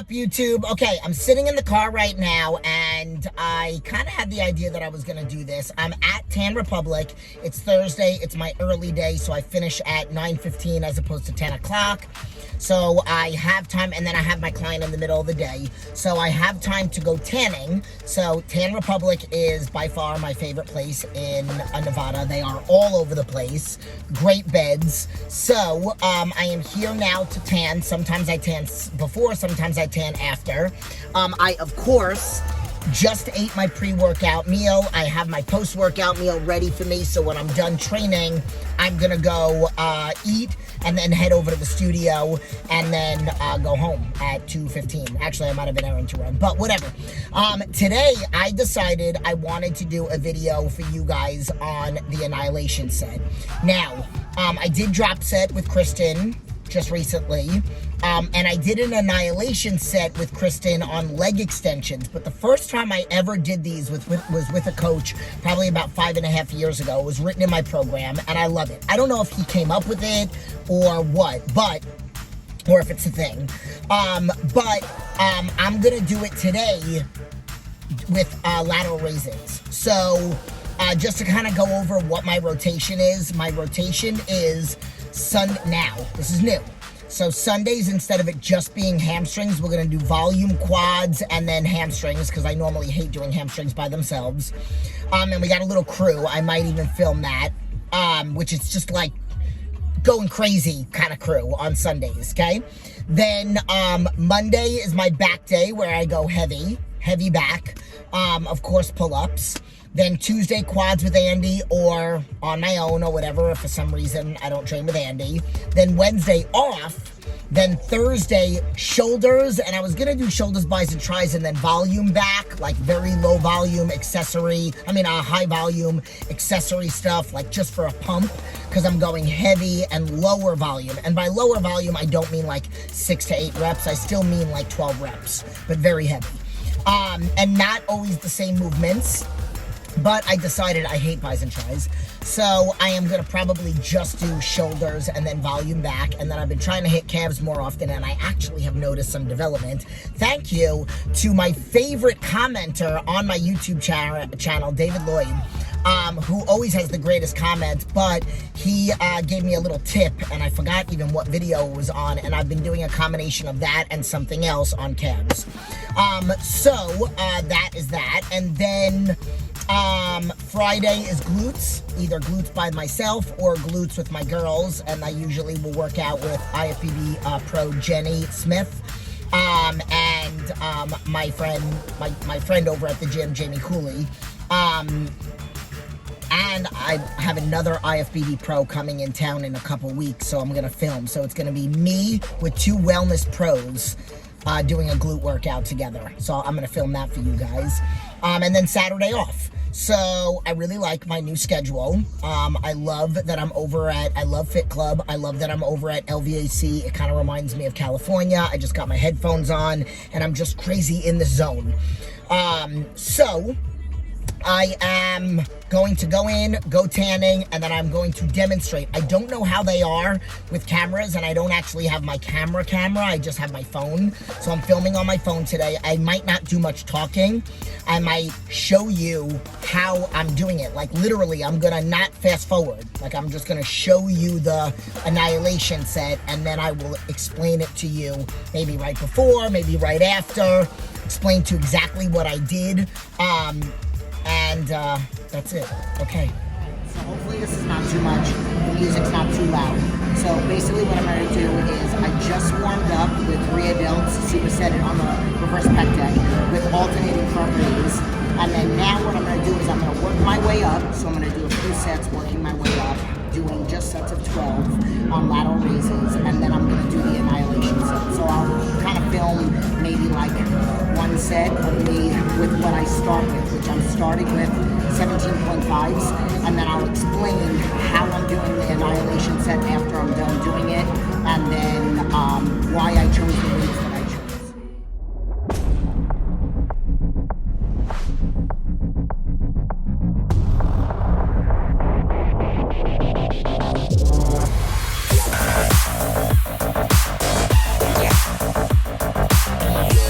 YouTube? Okay, I'm sitting in the car right now, and I kind of had the idea that I was going to do this. I'm at Tan Republic. It's Thursday. It's my early day, so I finish at 9:15 as opposed to 10 o'clock. So I have time, and then I have my client in the middle of the day. So I have time to go tanning. So Tan Republic is by far my favorite place in Nevada. They are all over the place. Great beds. So I am here now to tan. Sometimes I tan before, sometimes I tan after. I, of course, just ate my pre-workout meal. I have my post-workout meal ready for me, so when I'm done training, I'm gonna go eat and then head over to the studio and then go home at 2:15. Actually, I might have an errand to run, but whatever. Today, I decided I wanted to do a video for you guys on the Annihilation set. Now, I did drop set with Kristen just recently. And I did an Annihilation set with Kristen on leg extensions, but the first time I ever did these was with a coach, probably about 5.5 years ago. It was written in my program, and I love it. I don't know if he came up with it or what, or if it's a thing. I'm gonna do it today with lateral raises. So just to kind of go over what my rotation is. My rotation is now. This is new. So Sundays, instead of it just being hamstrings, we're going to do volume quads and then hamstrings, because I normally hate doing hamstrings by themselves. And we got a little crew. I might even film that, which is just like going crazy kind of crew on Sundays, okay? Then Monday is my back day, where I go heavy back. Of course, pull-ups. Then Tuesday, quads with Andy or on my own or whatever, if for some reason I don't train with Andy. Then Wednesday off. Then Thursday, shoulders, and I was gonna do shoulders, bis, and tris, and then volume back, like very low volume high volume accessory stuff, like just for a pump, because I'm going heavy and lower volume. And by lower volume, I don't mean like 6 to 8 reps. I still mean like 12 reps, but very heavy. And not always the same movements. But I decided I hate bis and tris, so I am going to probably just do shoulders and then volume back, and then I've been trying to hit calves more often, and I actually have noticed some development. Thank you to my favorite commenter on my YouTube channel, David Lloyd, who always has the greatest comments, but he gave me a little tip, and I forgot even what video it was on, and I've been doing a combination of that and something else on calves. So that is that, and then Friday is glutes, either glutes by myself or glutes with my girls, and I usually will work out with IFBB pro Jenny Smith, and my friend over at the gym, Jamie Cooley, and I have another IFBB pro coming in town in a couple weeks, so I'm gonna film. So it's gonna be me with 2 wellness pros doing a glute workout together. So I'm gonna film that for you guys, and then Saturday off. So I really like my new schedule. I love that I love Fit Club. I love that I'm over at LVAC. It kind of reminds me of California. I just got my headphones on and I'm just crazy in the zone. So I am going to go tanning, and then I'm going to demonstrate. I don't know how they are with cameras, and I don't actually have my camera. I just have my phone. So I'm filming on my phone today. I might not do much talking. I might show you how I'm doing it. Like literally, I'm gonna not fast forward. Like I'm just gonna show you the Annihilation set, and then I will explain it to you, maybe right before, maybe right after, explain to exactly what I did. And that's it. Okay. So hopefully this is not too much. The music's not too loud. So basically what I'm going to do is I just warmed up with 3 Delts, supersetted on the reverse pec deck with alternating front raise. And then now what I'm going to do is I'm going to work my way up. So I'm going to do a few sets working my way up, doing just sets of 12 on lateral raises. And then I'm going to do the Annihilation set. So I'll kind of film maybe like 1 set of me with what I start with, which I'm starting with 17.5s, and then I'll explain how I'm doing the Annihilation set after I'm done doing it, and then why I chose the weights that I chose. Yeah.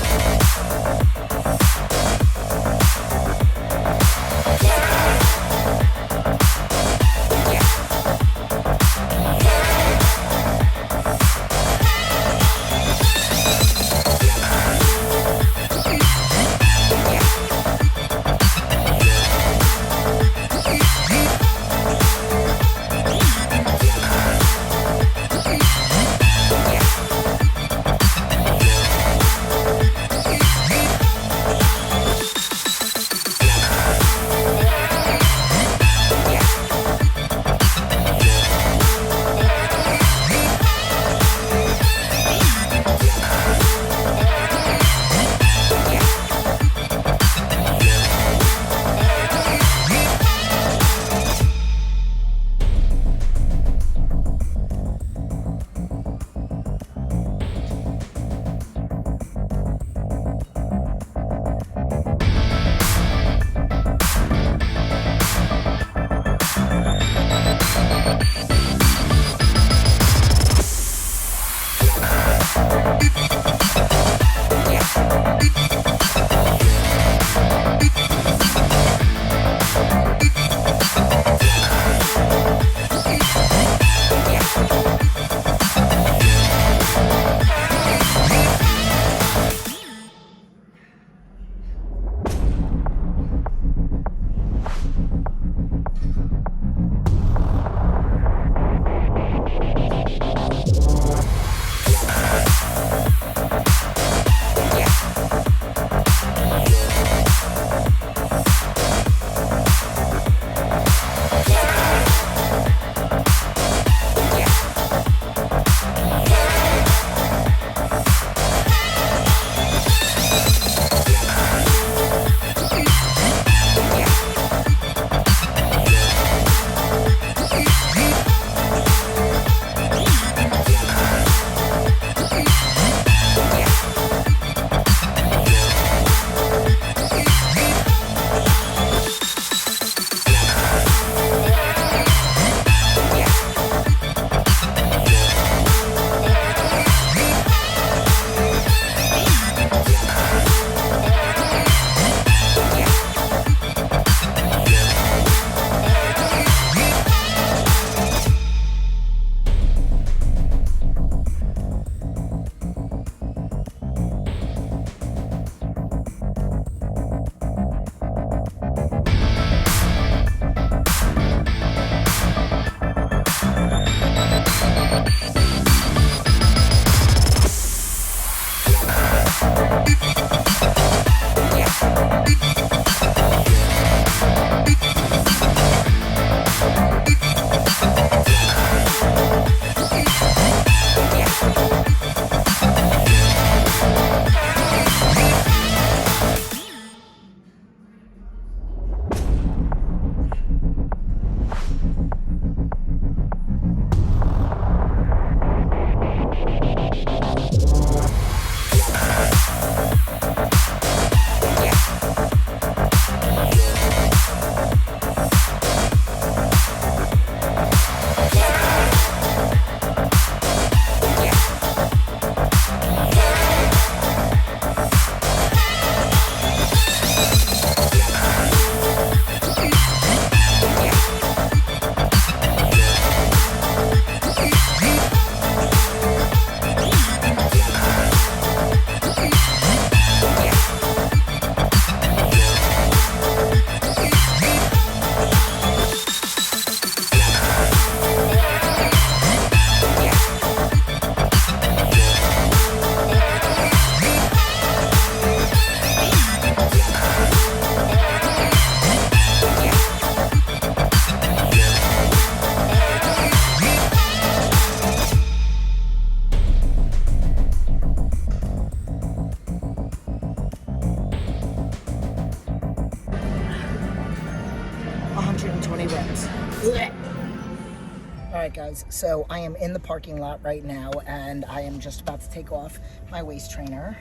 Alright guys, so I am in the parking lot right now and I am just about to take off my waist trainer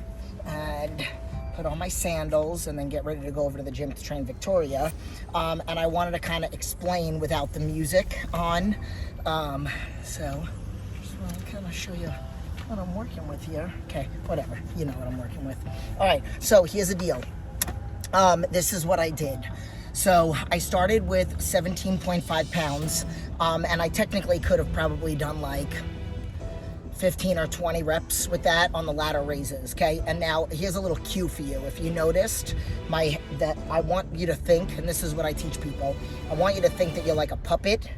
and put on my sandals and then get ready to go over to the gym to train Victoria. And I wanted to kind of explain without the music on. So just want to kind of show you what I'm working with here. Okay, whatever, you know what I'm working with. Alright, so here's the deal. This is what I did. So I started with 17.5 pounds, and I technically could have probably done like 15 or 20 reps with that on the ladder raises, okay? And now here's a little cue for you. If you noticed, I want you to think, and this is what I teach people, I want you to think that you're like a puppet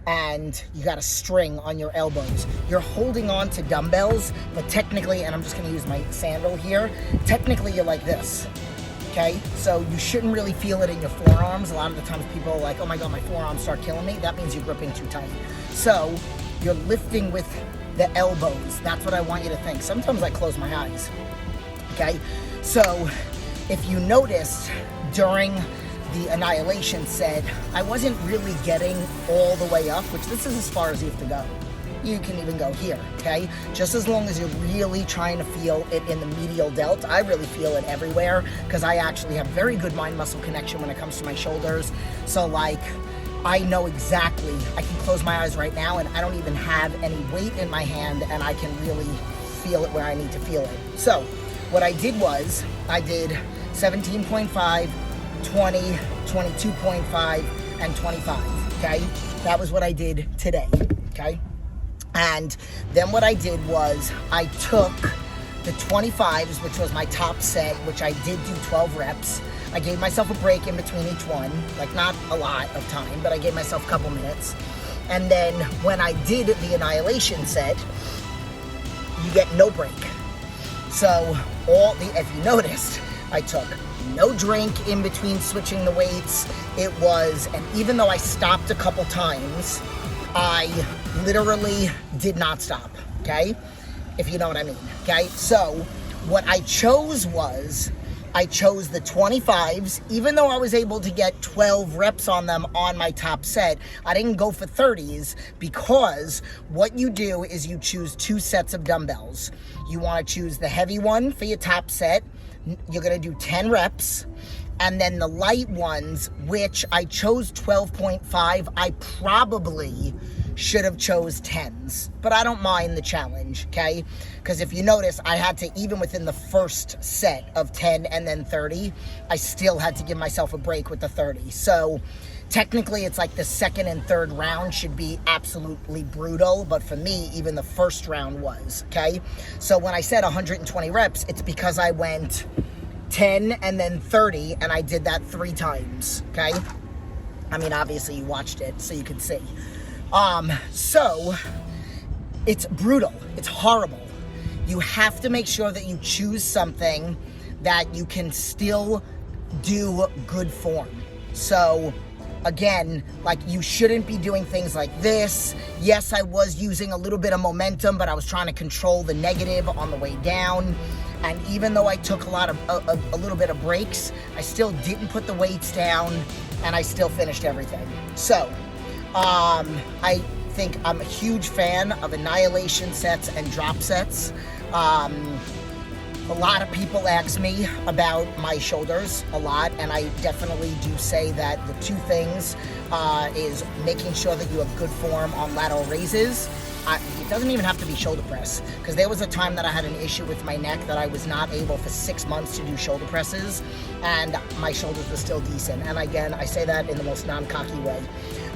and you got a string on your elbows. You're holding on to dumbbells, but technically, and I'm just gonna use my sandal here, technically you're like this. Okay, so you shouldn't really feel it in your forearms. A lot of the times people are like, oh my God, my forearms start killing me. That means you're gripping too tight. So you're lifting with the elbows. That's what I want you to think. Sometimes I close my eyes. Okay, so if you noticed during the Annihilation set, I wasn't really getting all the way up, which this is as far as you have to go. You can even go here, okay? Just as long as you're really trying to feel it in the medial delt. I really feel it everywhere because I actually have very good mind-muscle connection when it comes to my shoulders. So like, I know exactly, I can close my eyes right now and I don't even have any weight in my hand and I can really feel it where I need to feel it. So what I did was, I did 17.5, 20, 22.5, and 25, okay? That was what I did today, okay? And then what I did was I took the 25s, which was my top set, which I did do 12 reps. I gave myself a break in between each one, like not a lot of time, but I gave myself a couple minutes. And then when I did the Annihilation set, you get no break. So if you noticed, I took no drink in between switching the weights. It was, and even though I stopped a couple times, I literally did not stop, okay? If you know what I mean, okay? So what I chose was, I chose the 25s, even though I was able to get 12 reps on them on my top set, I didn't go for 30s because what you do is you choose 2 sets of dumbbells. You wanna choose the heavy one for your top set. You're gonna do 10 reps. And then the light ones, which I chose 12.5, I probably should have chose 10s, but I don't mind the challenge, okay? Because if you notice, I had to, even within the first set of 10 and then 30, I still had to give myself a break with the 30. So technically it's like the second and third round should be absolutely brutal, but for me, even the first round was, okay? So when I said 120 reps, it's because I went 10 and then 30, and I did that 3 times, okay? I mean, obviously you watched it, so you could see. So it's brutal. It's horrible. You have to make sure that you choose something that you can still do good form. So again, like, you shouldn't be doing things like this. Yes, I was using a little bit of momentum, but I was trying to control the negative on the way down. And even though I took a little bit of breaks, I still didn't put the weights down, and I still finished everything. So, I think I'm a huge fan of Annihilation sets and drop sets. A lot of people ask me about my shoulders a lot, and I definitely do say that the 2 things is making sure that you have good form on lateral raises. It doesn't even have to be shoulder press, because there was a time that I had an issue with my neck that I was not able for 6 months to do shoulder presses, and my shoulders were still decent. And again, I say that in the most non-cocky way.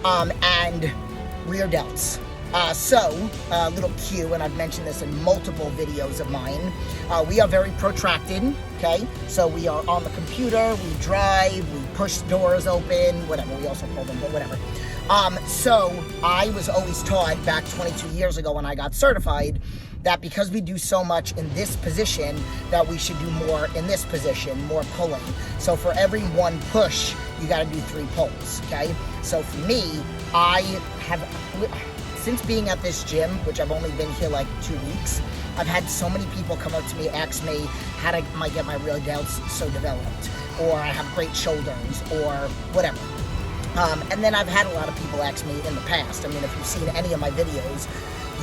And rear delts. So, a little cue, and I've mentioned this in multiple videos of mine, we are very protracted, okay? So we are on the computer, we drive, we push doors open, whatever, we also pull them, but whatever. So I was always taught back 22 years ago when I got certified that because we do so much in this position, that we should do more in this position, more pulling. So for every 1 push, you gotta do 3 pulls, okay? So for me, I have, since being at this gym, which I've only been here like 2 weeks, I've had so many people come up to me, ask me how to get my rear delts so developed, or I have great shoulders, or whatever. And then I've had a lot of people ask me in the past. I mean, if you've seen any of my videos,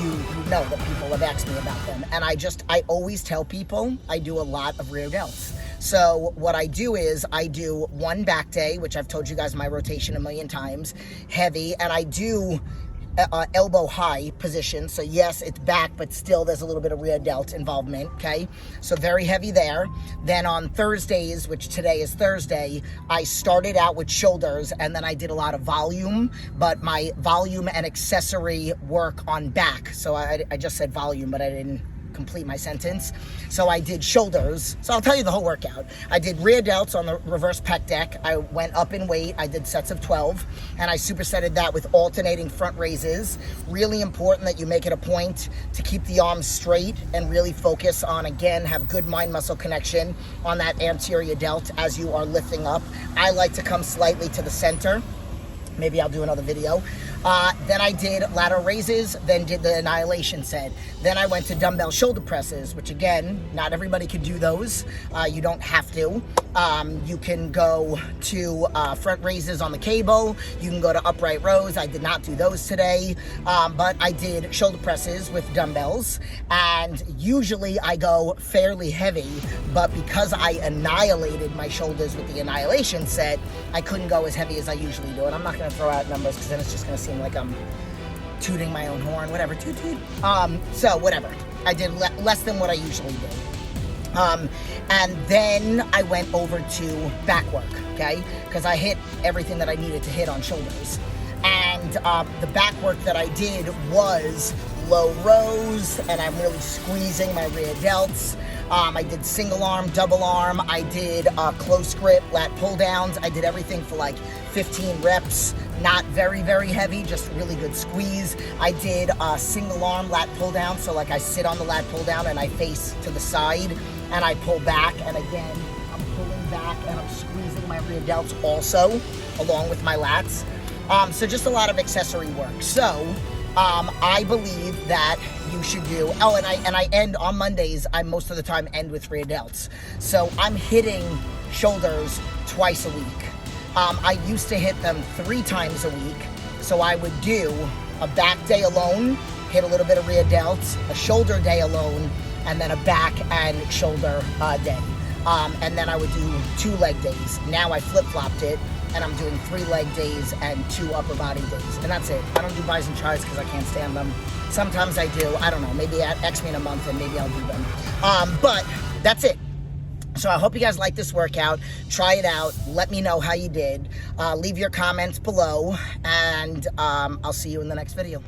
you know that people have asked me about them. And I always tell people I do a lot of rear delts. So what I do is I do one back day, which I've told you guys my rotation a million times, heavy, and I do elbow high position. So yes, it's back, but still there's a little bit of rear delt involvement, okay? So very heavy there. Then on Thursdays, which today is Thursday, I started out with shoulders, and then I did a lot of volume, but my volume and accessory work on back. So I just said volume, but I didn't complete my sentence. So I did shoulders. So I'll tell you the whole workout. I did rear delts on the reverse pec deck. I went up in weight. I did sets of 12, and I supersetted that with alternating front raises. Really important that you make it a point to keep the arms straight and really focus on, again, have good mind-muscle connection on that anterior delt as you are lifting up. I like to come slightly to the center. Maybe I'll do another video. Then I did lateral raises, then did the Annihilation set. Then I went to dumbbell shoulder presses, which again, not everybody can do those. You don't have to. You can go to front raises on the cable. You can go to upright rows. I did not do those today, but I did shoulder presses with dumbbells. And usually I go fairly heavy, but because I annihilated my shoulders with the Annihilation set, I couldn't go as heavy as I usually do. And I'm not going to throw out numbers because then it's just going to seem like I'm tooting my own horn, whatever, toot toot. So whatever, I did less than what I usually do. And then I went over to back work, okay? Because I hit everything that I needed to hit on shoulders. And the back work that I did was low rows, and I'm really squeezing my rear delts. I did single arm, double arm. I did close grip, lat pull downs. I did everything for like 15 reps. Not very, very heavy, just really good squeeze. I did single arm lat pull down. So like I sit on the lat pull down and I face to the side and I pull back. And again, I'm pulling back and I'm squeezing my rear delts also along with my lats. So just a lot of accessory work. So I believe that you should do, and I end on Mondays, I most of the time end with rear delts. So I'm hitting shoulders twice a week. I used to hit them 3 times a week. So I would do a back day alone, hit a little bit of rear delts, a shoulder day alone, and then a back and shoulder day. And then I would do 2 leg days. Now I flip-flopped it, and I'm doing 3 leg days and 2 upper body days. And that's it. I don't do bis and tris because I can't stand them. Sometimes I do. I don't know. Maybe X me in a month and maybe I'll do them. But that's it. So I hope you guys like this workout. Try it out. Let me know how you did. Leave your comments below, and I'll see you in the next video.